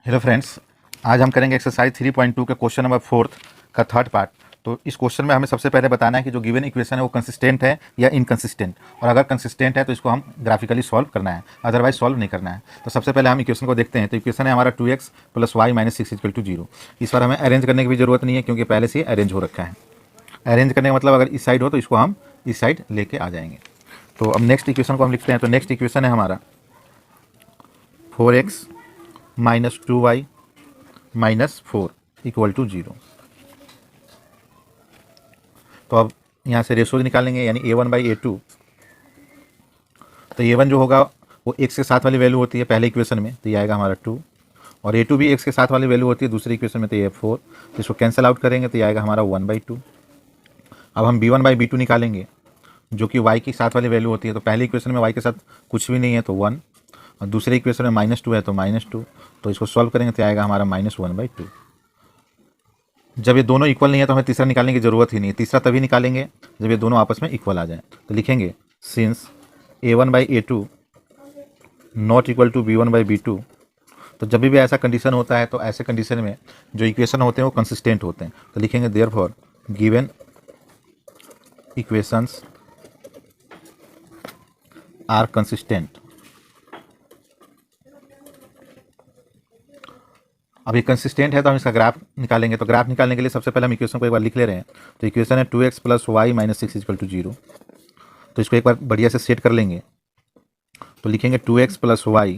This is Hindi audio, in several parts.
हेलो फ्रेंड्स, आज हम करेंगे एक्सरसाइज 3.2 के क्वेश्चन नंबर 4 का थर्ड पार्ट। तो इस क्वेश्चन में हमें सबसे पहले बताना है कि जो गिवन इक्वेशन है वो कंसिस्टेंट है या इनकंसिस्टेंट, और अगर कंसिस्टेंट है तो इसको हम ग्राफिकली सॉल्व करना है, अदरवाइज सॉल्व नहीं करना है। तो सबसे पहले हम इक्वेशन को देखते हैं। तो इक्वेशन है हमारा 2x + y - 6 = 0। इस बार हमें अरेंज करने की भी ज़रूरत नहीं है क्योंकि पहले से ही अरेंज हो रखा है। अरेंज करने का मतलब अगर इस साइड हो तो इसको हम इस साइड लेके आ जाएंगे। तो अब नेक्स्ट इक्वेशन को हम लिखते हैं। तो नेक्स्ट इक्वेशन है हमारा 4x - 2y -4 = 0। तो अब यहाँ से रेशो निकालेंगे, यानी a1/a2। तो a1 जो होगा वो x के साथ वाली वैल्यू होती है पहले इक्वेशन में, तो ये आएगा हमारा 2, और a2 भी x के साथ वाली वैल्यू होती है दूसरी इक्वेशन में, तो ये 4। तो इसको कैंसिल आउट करेंगे तो ये आएगा हमारा 1/2। अब हम b1/b2 निकालेंगे जो कि y की साथ वाली वैल्यू होती है। तो पहली इक्वेशन में y के साथ कुछ भी नहीं है तो 1, और दूसरी इक्वेशन में -2 है तो -2। तो इसको सॉल्व करेंगे तो आएगा हमारा -1/2। जब ये दोनों इक्वल नहीं है तो हमें तीसरा निकालने की ज़रूरत ही नहीं है। तीसरा तभी निकालेंगे जब ये दोनों आपस में इक्वल आ जाए। तो लिखेंगे since a1/a2 not equal to b1/b2। तो जब भी ऐसा कंडीशन होता है तो ऐसे कंडीशन में जो इक्वेशन होते हैं वो कंसिस्टेंट होते हैं। तो लिखेंगे therefore given equations are consistent. अब ये कंसिस्टेंट है तो हम इसका ग्राफ निकालेंगे। तो ग्राफ निकालने के लिए सबसे पहले हम इक्वेशन को एक बार लिख ले रहे हैं। तो इक्वेशन है 2x + y - 6 = 0। तो इसको एक बार बढ़िया से सेट कर लेंगे। तो लिखेंगे 2x + y,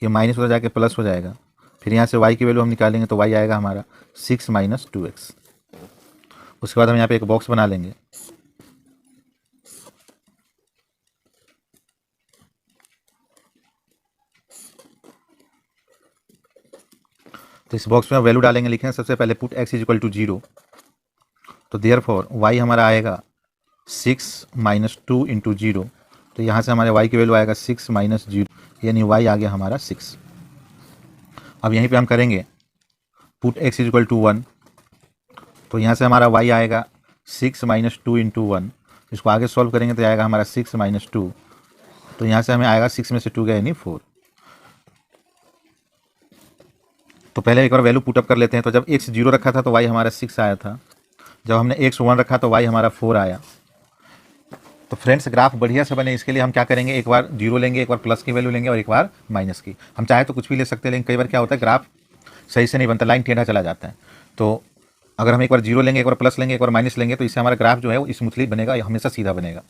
ये माइनस उधर जाके प्लस हो जाएगा। फिर यहाँ से y की वैल्यू हम निकालेंगे तो y आएगा हमारा 6 - 2x। उसके बाद हम यहाँ पे एक बॉक्स बना लेंगे। तो इस बॉक्स में हम वैल्यू डालेंगे। लिखेंगे सबसे पहले पुट x = 0। तो देयरफॉर y हमारा आएगा 6 - 2 × 0। तो यहाँ से हमारे y की वैल्यू आएगा 6 - 0, यानी y आ गया हमारा 6। अब यहीं पे हम करेंगे पुट x = 1। तो यहाँ से हमारा y आएगा 6 - 2 × 1। इसको आगे सॉल्व करेंगे तो आएगा हमारा 6 - 2। तो यहाँ से हमें आएगा 6 में से 2 गया यानी 4। तो पहले एक बार वैल्यू पुटअप कर लेते हैं। तो जब x 0 रखा था तो y हमारा 6 आया था। जब हमने x 1 रखा तो y हमारा 4 आया। तो फ्रेंड्स, ग्राफ बढ़िया से बने इसके लिए हम क्या करेंगे, एक बार 0 लेंगे, एक बार प्लस की वैल्यू लेंगे और एक बार माइनस की। हम चाहे तो कुछ भी ले सकते हैं, लेकिन कई बार क्या होता है ग्राफ सही से नहीं बनता, लाइन टेढ़ा चला जाता है। तो अगर हम एक बार 0 लेंगे, एक बार प्लस लेंगे, एक बार माइनस लेंगे तो इससे हमारा ग्राफ जो है वो स्मूथली बनेगा, हमेशा सीधा बनेगा।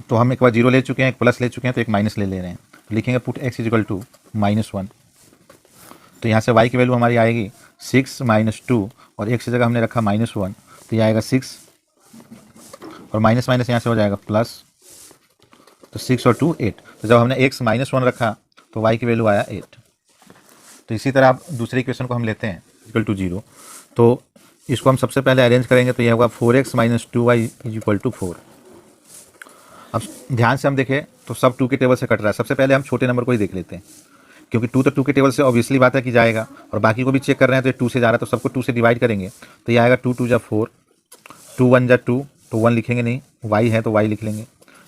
तो हम एक बार 0 ले चुके हैं, एक प्लस ले चुके हैं, तो एक माइनस ले रहे हैं। तो लिखेंगे पुट x = -1। तो यहाँ से y की वैल्यू हमारी आएगी 6 - 2, और x की जगह हमने रखा -1, तो ये आएगा 6, और माइनस माइनस यहाँ से हो जाएगा प्लस। तो 6 और 2 8। तो जब हमने x -1 रखा तो y की वैल्यू आया 8। तो इसी तरह आप दूसरे इक्वेशन को हम लेते हैं = 0। तो इसको हम सबसे पहले अरेंज करेंगे तो यह होगा 4x - 2y = 4। अब ध्यान से हम देखें तो सब 2 के टेबल से कट रहा है। सबसे पहले हम छोटे नंबर को ही देख लेते हैं, क्योंकि 2 तो 2 के टेबल से ऑब्वियसली बात है कि जाएगा, और बाकी को भी चेक कर रहे हैं तो ये 2 से जा रहा है, तो सबको 2 से डिवाइड करेंगे तो ये आएगा 2 × 2 = 4, 2 × 1 = 2, तो 1 लिखेंगे नहीं, y है तो y लिख लेंगे,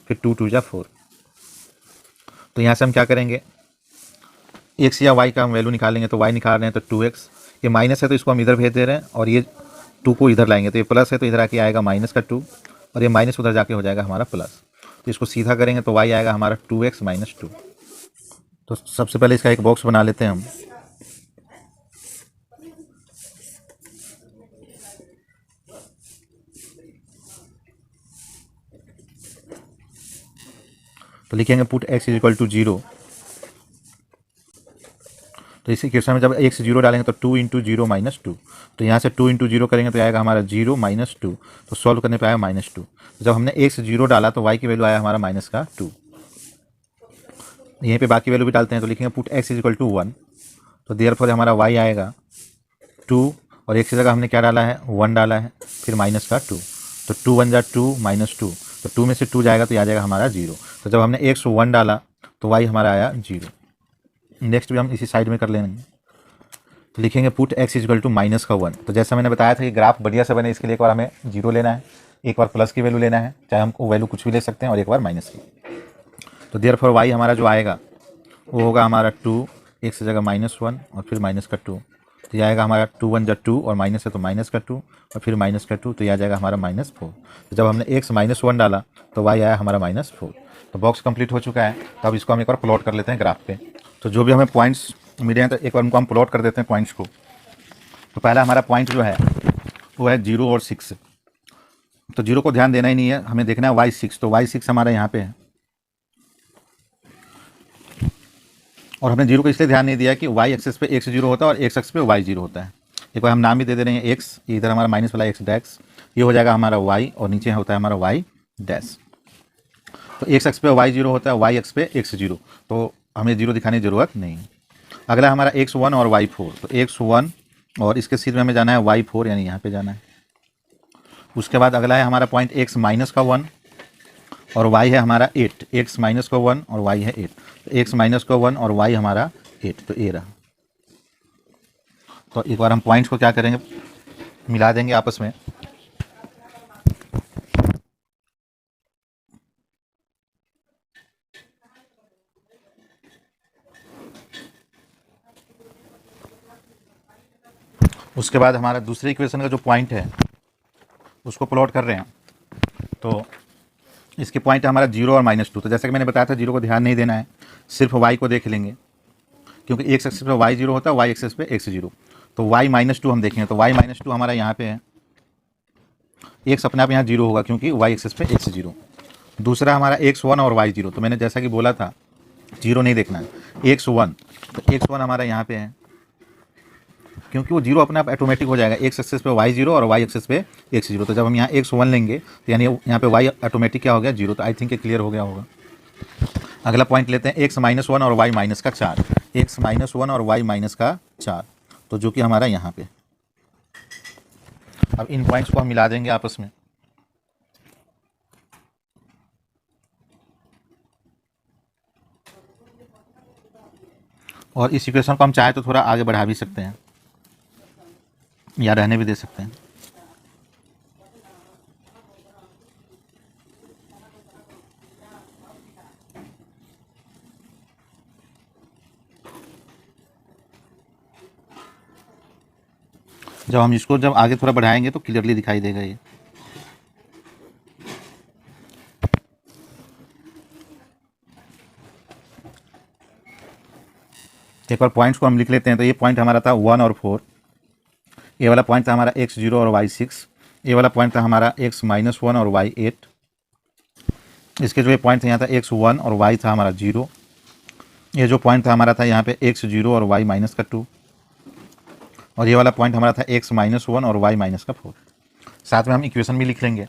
फिर 2 × 2 = 4। तो यहाँ से हम क्या करेंगे, x या y का हम वैल्यू निकालेंगे। तो y निकाल रहे हैं तो 2x, ये माइनस है तो इसको हम इधर भेज दे रहे हैं, और ये 2 को इधर लाएंगे तो ये प्लस है तो इधर आके आएगा -2, और ये माइनस उधर जाके हो जाएगा हमारा प्लस। तो इसको सीधा करेंगे तो y आएगा हमारा 2x - 2। तो सबसे पहले इसका एक बॉक्स बना लेते हैं हम। तो लिखेंगे पुट x = 0। तो इसी इक्वेशन में जब x 0 डालेंगे तो 2 × 0 - 2। तो यहाँ से 2 × 0 करेंगे तो आएगा हमारा 0 - 2। तो सॉल्व करने पे आया -2। तो जब हमने x 0 डाला तो y की वैल्यू आया हमारा -2। यहीं पे बाकी वैल्यू भी डालते हैं। तो लिखेंगे पुट x = 1। तो देयरफॉर हमारा y आएगा 2, और x की जगह हमने क्या डाला है, 1 डाला है, फिर -2। तो 2 × 1 = 2 -2, तो 2 में से 2 जाएगा तो आ जाएगा हमारा 0। तो जब हमने x 1 डाला तो y हमारा आया 0। नेक्स्ट भी हम इसी साइड में कर लेंगे। तो लिखेंगे पुट x = -1। तो जैसा मैंने बताया था कि ग्राफ बढ़िया से बने इसके लिए एक बार हमें 0 लेना है, एक बार प्लस की वैल्यू लेना है, चाहे हम वैल्यू कुछ भी ले सकते हैं, और एक बार माइनस की। तो देयरफॉर y हमारा जो आएगा वो होगा हमारा 2, एक्स की जगह -1 और फिर माइनस का 2, तो यह आएगा हमारा 2 1 जा 2 और माइनस है तो माइनस का 2 और फिर माइनस का 2, तो यह आ जाएगा हमारा -4। तो जब हमने x -1 डाला तो y आया हमारा -4। तो बॉक्स कंप्लीट हो चुका है। तो अब इसको हम एक बार प्लॉट कर लेते हैं ग्राफ पे। तो जो भी हमें पॉइंट्स मिले हैं तो एक बार उनको हम प्लॉट कर देते हैं पॉइंट्स को। तो पहला हमारा पॉइंट जो है वो है 0 और 6। तो 0 को ध्यान देना ही नहीं है, हमें देखना है y6। तो y6 हमारा यहाँ पे है और हमने 0 को इसलिए ध्यान नहीं दिया कि y एक्सेस पे x 0 होता है और x एक्सेस पे y 0 होता है। एक बार हम नाम भी दे दे रहे हैं x, इधर हमारा माइनस वाला x डैश, ये हो जाएगा हमारा y और नीचे होता है हमारा y डैश। तो x एक्स पे y 0 होता है, y एक्स पे x 0, तो हमें 0 दिखाने की ज़रूरत नहीं। अगला हमारा x1 और y4। तो x1 और इसके सीध में हमें जाना है y4, यानी यहाँ पे जाना है। उसके बाद अगला है हमारा पॉइंट x माइनस का 1 और y है हमारा 8। x माइनस का 1 और y है 8, तो x माइनस का 1 और y हमारा 8, तो ये रहा। तो एक बार हम पॉइंट्स को क्या करेंगे, मिला देंगे आपस में। उसके बाद हमारा दूसरे इक्वेशन का जो पॉइंट है उसको प्लॉट कर रहे हैं। तो इसके पॉइंट है हमारा 0 और -2। तो जैसा कि मैंने बताया था 0 को ध्यान नहीं देना है, सिर्फ y को देख लेंगे, क्योंकि x एक्सिस पे y 0 होता है, y एक्सिस पे x 0। तो y -2 हम देखेंगे, तो y -2 हमारा यहाँ पे है। x अपने आप यहाँ 0 होगा क्योंकि y एक्सिस पे x 0। दूसरा हमारा x1 और y 0। तो मैंने जैसा कि बोला था 0 नहीं देखना है, x1। तो x1 हमारा यहाँ पे है क्योंकि वो 0 अपने आप ऑटोमेटिक हो जाएगा, x एक्सिस पे y 0 और y एक्सिस पे x 0। तो जब हम यहाँ x1 लेंगे तो यानी यहाँ पे y ऑटोमेटिक क्या हो गया, 0। तो आई थिंक ये क्लियर हो गया होगा। अगला पॉइंट लेते हैं x -1 और y -4। x -1 और y -4, तो जो कि हमारा यहाँ पे। अब इन पॉइंट्स को हम मिला देंगे आपस में। और इस इक्वेशन को हम चाहे तो थोड़ा आगे बढ़ा भी सकते हैं या रहने भी दे सकते हैं। जब हम इसको जब आगे थोड़ा बढ़ाएंगे तो क्लियरली दिखाई देगा ये। एक बार पॉइंट्स को हम लिख लेते हैं। तो ये पॉइंट हमारा था 1 और 4, ये वाला पॉइंट था हमारा x 0 और y 6, ये वाला पॉइंट था हमारा x -1 और y 8। इसके जो ये पॉइंट था यहाँ था x 1 और y था हमारा 0। ये जो पॉइंट था हमारा था यहाँ पे x 0 और y -2, और ये वाला पॉइंट हमारा था x -1 और y -4। साथ में हम इक्वेशन भी लिख लेंगे।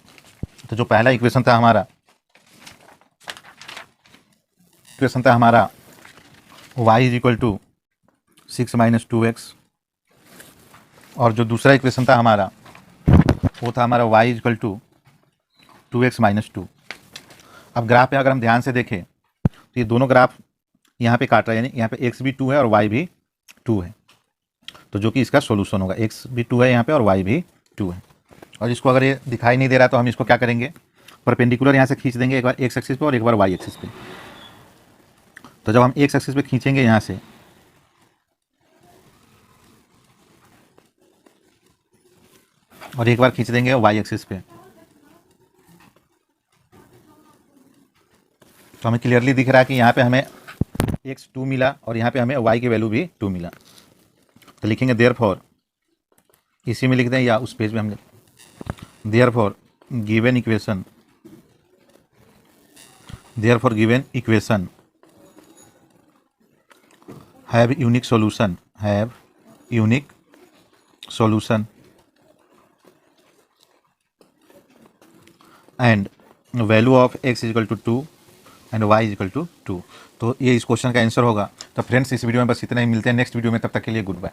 तो जो पहला इक्वेशन था हमारा y = 6 - 2x, और जो दूसरा इक्वेशन था हमारा वो था हमारा y = 2x - 2। अब ग्राफ पे अगर हम ध्यान से देखें तो ये दोनों ग्राफ यहाँ पे काट रहा है, यानी यहाँ पे x भी 2 है और y भी 2 है, तो जो कि इसका सॉल्यूशन होगा। x भी 2 है यहाँ पे और y भी 2 है। और इसको अगर ये दिखाई नहीं दे रहा तो हम इसको क्या करेंगे, परपेंडिकुलर यहाँ से खींच देंगे, एक बार x एक्सिस पे और एक बार y एक्सिस पे। तो जब हम x एक्सिस पे खींचेंगे यहाँ से, और एक बार खींच देंगे y एक्सिस पे, तो हमें क्लियरली दिख रहा है कि यहाँ पे हमें x 2 मिला और यहाँ पे हमें y की वैल्यू भी 2 मिला। तो लिखेंगे देयरफॉर, इसी में लिख दें या उस पेज में हम therefore given equation have unique solution and value of x = 2 and y = 2। तो ये इस क्वेश्चन का आंसर होगा। तो फ्रेंड्स इस वीडियो में बस इतना ही, मिलते हैं नेक्स्ट वीडियो में, तब तक के लिए गुड बाय।